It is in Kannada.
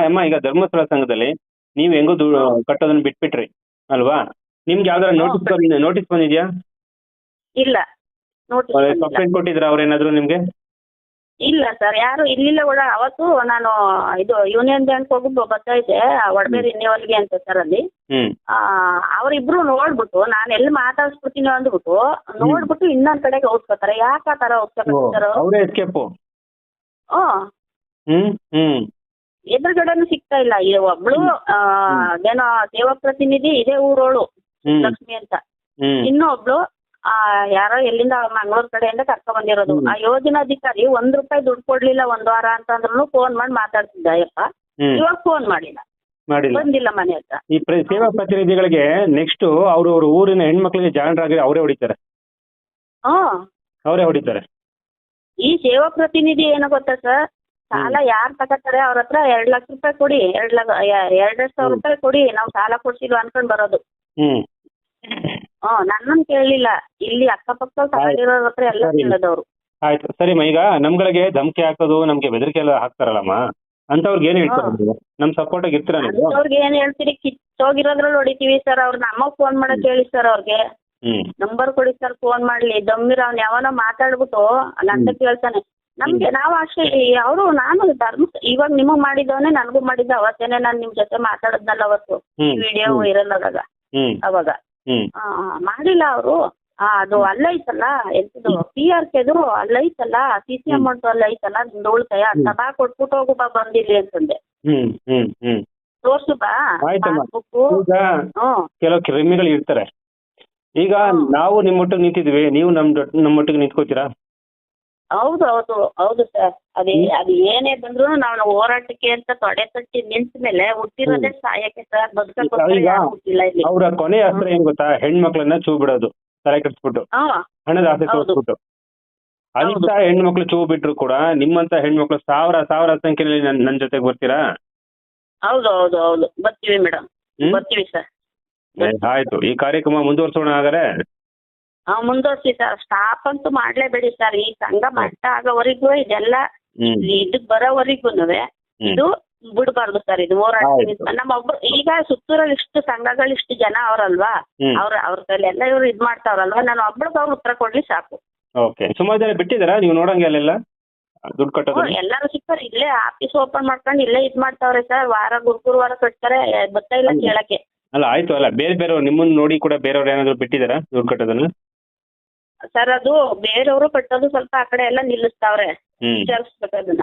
ಅಮ್ಮ ಈಗ ಧರ್ಮಸ್ಥಳ ಸಂಘದಲ್ಲಿ ನೀವು ಹೆಂಗೋ ಕಟ್ಟೋದನ್ನ ಬಿಟ್ಬಿಟ್ರಿ ಅಲ್ವಾ? ನಿಮ್ಗೆ ಯಾವ್ದಾರ ನೋಟಿಸ್ ಬಂದಿದ್ಯಾ? ಇಲ್ಲ, ನೋಟಿಸ್ ಕಂಪ್ಲೇಂಟ್ ಕೊಟ್ಟಿದ್ರ ಅವ್ರೇನಾದ್ರು ನಿಮ್ಗೆ? ಇಲ್ಲ ಸರ್, ಯಾರು ಇರ್ಲಿಲ್ಲ ಕೂಡ. ಅವತ್ತು ನಾನು ಇದು ಯೂನಿಯನ್ ಬ್ಯಾಂಕ್ ಹೋಗಿ ಬರ್ತಾ ಇದ್ದೆ, ಒಡವೆ ರಿನ್ಯೂವಲ್ಗೆ ಅಂತ ಸರ್. ಅಲ್ಲಿ ಅವರಿಬ್ರು ನೋಡ್ಬಿಟ್ಟು ನಾನು ಎಲ್ಲಿ ಮಾತಾಡ್ಸ್ಬಿಡ್ತೀನಿ ಅಂದ್ಬಿಟ್ಟು ನೋಡ್ಬಿಟ್ಟು ಇನ್ನೊಂದ್ ಕಡೆಗೆ ಹೋಗ್ಸ್ಕೊತಾರೆ. ಯಾಕೆ ಆ ತರ ಹೋಗ್ಸ್ಕೊತಾರೆ? ಅವರೇ ಎಸ್ಕೇಪ್. ಎದುರುಗಡೆನು ಸಿಗ್ತಾ ಇಲ್ಲ. ಇದು ಒಬ್ಳು ಏನೋ ಸೇವಾ ಪ್ರತಿನಿಧಿ ಇದೇ ಊರೋಳು ಲಕ್ಷ್ಮಿ ಅಂತ, ಇನ್ನೊಬ್ಳು ಯಾರೋ ಎಲ್ಲಿಂದ ಮಂಗಳೂರು ಕಡೆಯಿಂದ ಕರ್ಕೊಂಡ್ ಬಂದಿರೋದು. ಆ ಯೋಜನಾಧಿಕಾರಿ ₹1 ದುಡ್ಡು ಕೊಡ್ಲಿಲ್ಲ ಒಂದ್ ವಾರ ಅಂತಂದ್ರು ಫೋನ್ ಮಾಡಿ ಮಾತಾಡ್ತಿದ್ದ ಅಯ್ಯಪ್ಪ. ಇವಾಗ ಫೋನ್ ಮಾಡಿಲ್ಲ, ಬಂದಿಲ್ಲ ಮನೆ ಹತ್ರ. ಈ ಸೇವಾ ಪ್ರತಿನಿಧಿಗಳಿಗೆ ನೆಕ್ಸ್ಟ್ ಅವ್ರ ಊರಿನ ಹೆಣ್ಮಕ್ಳಿಗೆ ಜಾಣರಾಗಿ ಅವರೇ ಹೊಡಿತಾರೆ. ಅವರೇ ಹೊಡಿತಾರೆ. ಈ ಸೇವಾ ಪ್ರತಿನಿಧಿ ಏನೋ ಗೊತ್ತಾ ಸರ್, ಸಾಲ ಯಾರು ತಗೋತಾರೆ ಅವ್ರ ಹತ್ರ ₹2 ಲಕ್ಷ ಕೊಡಿ, 2,500 ರೂಪಾಯಿ ಕೊಡಿ, ನಾವು ಸಾಲ ಕೊಡ್ಸಿಲ್ವ ಅನ್ಕೊಂಡ್ ಬರೋದು. ನನ್ನನ್ನು ಕೇಳಲಿಲ್ಲ, ಇಲ್ಲಿ ಅಕ್ಕಪಕ್ಕ ತಗೊಂಡಿರೋರ ಹತ್ರ ಎಲ್ಲ ಕೇಳದವ್ರು. ಆಯ್ತು ಸರಿಮ್ಮ. ಈಗ ನಮ್ಗಳಿಗೆ ಧಮಕಿ ಹಾಕೋದು, ನಮ್ಗೆ ಬೆದರಿಕೆ ಎಲ್ಲ ಹಾಕ್ತಾರಲ್ಲಮ್ಮ, ಅಂತವ್ರಿಗೆ ಏನ್ ಹೇಳ್ತಾರೆ? ನಮ್ ಸಪೋರ್ಟ್ ಆಗಿ ಇರ್ತೀರ ನೀವು? ಅವ್ರಿಗೆ ಏನ್ ಹೇಳ್ತೀರಿ? ಕಿತ್ತೋಗಿರೋದ್ರಲ್ಲಿ ಹೊಡಿತೀವಿ ಸರ್. ಅವ್ರ ನಮ್ಮಗ್ ಫೋನ್ ಮಾಡಕ್ ಹೇಳಿ ಸರ್. ಅವ್ರಿಗೆ ನಂಬರ್ ಕೊಡಿ ಸರ್, ಫೋನ್ ಮಾಡ್ಲಿ. ದಮ್ಮಿರ ಅವ್ನ ಯಾವನೋ ಮಾತಾಡ್ಬಿಟ್ಟು ನಂತ ಕೇಳ್ತಾನೆ. ನಮ್ಗೆ ನಾವು ಅಷ್ಟೇ. ಅವರು ನಾನು ಇವಾಗ ನಿಮಗ್ ಮಾಡಿದವನೇ ನನಗೂ ಮಾಡಿದ್ದ. ಅವತ್ತೇನೆ ನಾನು ನಿಮ್ ಜೊತೆ ಮಾತಾಡದ್ನಲ್ಲ ಅವತ್ತು, ವಿಡಿಯೋ ಇರಲ್ಲದಾಗ ಅವಾಗ ಮಾಡಿಲ್ಲ ಅವರು. ಅದು ಅಲ್ಲೈತಲ್ಲ ಎಂತದು PRKದು ಅಲ್ಲೈತಲ್ಲ, CC ಅಮೌಂಟ್ ಅಲ್ಲೈತಲ್ಲ, ನಿಮ್ದು ಉಳಿತಾಯ ತಗಾ ಕೊಟ್ಬಿಟ್ಟು ಹೋಗು ಬಾ ಬಂದಿಲ್ಲಿ ಅಂತಂದೆ. ತೋರ್ಸು ಬಾ ಪಾಸ್ಬುಕ್. ಕೆಲವು ಕ್ರಿಮಿಗಳು ಇರ್ತಾರೆ. ಈಗ ನಾವು ನಿಮ್ಮೊಟ್ಟಿಗೆ ನಿಂತಿದ್ವಿ, ನೀವು ನಮ್ಮೊಟ್ಟಿಗೆ ನಿಂತ್ಕೋತೀರಾ? ಹೌದು ಹೌದು ಹೌದು ಸರ್. ಅದು ಏನೇ ಬಂದ್ರು ನಾವು ಹೋರಾಟಕ್ಕೆ ಅಂತ ತೊಡೆ ತಟ್ಟಿ ನಿಂತ ಮೇಲೆ ಹುಟ್ಟಿರೋದೇ ಸಾಯಕ್ಕೆ ಸರ್. ಬದುಕಿಲ್ಲ ಇಲ್ಲಿ. ಅವ್ರ ಕೊನೆಯ ಅಸ್ತ್ರ ಏನ್ ಗೊತ್ತಾ? ಹೆಣ್ಮಕ್ಳನ್ನ ಚೂ ಬಿಡೋದು, ತಲೆ ಕಟ್ಸ್ಬಿಟ್ಟು ಹಣದ ಆಸೆ ತೋರಿಸ್ಬಿಟ್ಟು. ಅಂತ ಹೆಣ್ಮಕ್ಳು ಚೂ ಬಿಟ್ರು ಕೂಡ ನಿಮ್ಮಂತ ಹೆಣ್ಮಕ್ಳು ಸಾವಿರ ಸಂಖ್ಯೆಯಲ್ಲಿ ನನ್ ಜೊತೆಗೆ ಬರ್ತೀರಾ? ಹೌದು ಹೌದು ಹೌದು, ಬರ್ತೀವಿ ಮೇಡಮ್, ಬರ್ತೀವಿ ಸರ್. ಆಯ್ತು, ಈ ಕಾರ್ಯಕ್ರಮ ಮುಂದುವರ್ಸೋಣ ಹಾಗಾದ್ರೆ. ಮುಂದುವರ್ಸಿ ಸರ್. ಸ್ಟಾಪ್ ಅಂತೂ ಮಾಡ್ಲೇಬೇಡಿ ಸರ್. ಈ ಸಂಘ ಮಟ್ಟ ಆಗೋವರೆಗೂ ಇದೆಲ್ಲ ಇದಕ್ ಬರೋವರೆಗೂನುವೆ ಇದು ಬಿಡ್ಬಾರ್ದು ಸರ್. ಇದು ಹೋರಾಟ ನಮ್ಮೊಬ್ರು ಈಗ ಸುತ್ತೂರಲ್ಲಿ ಇಷ್ಟು ಸಂಘಗಳು ಇಷ್ಟು ಜನ ಅವರಲ್ವಾ, ಅವ್ರ ಕೈಲಿ ಎಲ್ಲ ಇವ್ರು ಇದ್ ಮಾಡ್ತಾವ್ರಲ್ವಾ, ನಾನು ಒಬ್ಳಿಗೆ ಅವ್ರು ಉತ್ತರ ಕೊಡ್ಲಿ ಸಾಕು. ಓಕೆ. ಸುಮಾರು ಜನ ಬಿಟ್ಟಿದಾರ ನೀವು ನೋಡಂಗೆ ಅಲ್ಲೆಲ್ಲ ದುಡ್ಡು ಕಟ್ಟೋದು? ಎಲ್ಲರೂ ಸಿಕ್ತಾರೆ. ಇಲ್ಲೇ ಆಫೀಸ್ ಓಪನ್ ಮಾಡ್ಕೊಂಡು ಇಲ್ಲೇ ಇದ್ ಮಾಡ್ತಾವ್ರೆ ಸರ್. ಗುರುವಾರ ಕಟ್ತಾರೆ, ಬರ್ತಾ ಇಲ್ಲ ಕೇಳಕ್ಕೆ. ಅಲ್ಲ ಆಯ್ತು, ಅಲ್ಲ ಬೇರೆಯವ್ರು ನಿಮ್ಮನ್ನ ನೋಡಿ ಕೂಡ ಬೇರೆಯವ್ರು ಏನಾದ್ರು ಬಿಟ್ಟಿದಾರ ದುಡ್ಡು ಕಟ್ಟೋದನ್ನ? ಸರ್ ಅದು ಬೇರೆಯವರು ಕಟ್ಟೋದು ಸ್ವಲ್ಪ ಆ ಕಡೆ ಎಲ್ಲ ನಿಲ್ಲಿಸ್ತಾವ್ರೆ, ವಿಚಾರಿಸ್ಬೇಕು ಅದನ್ನ.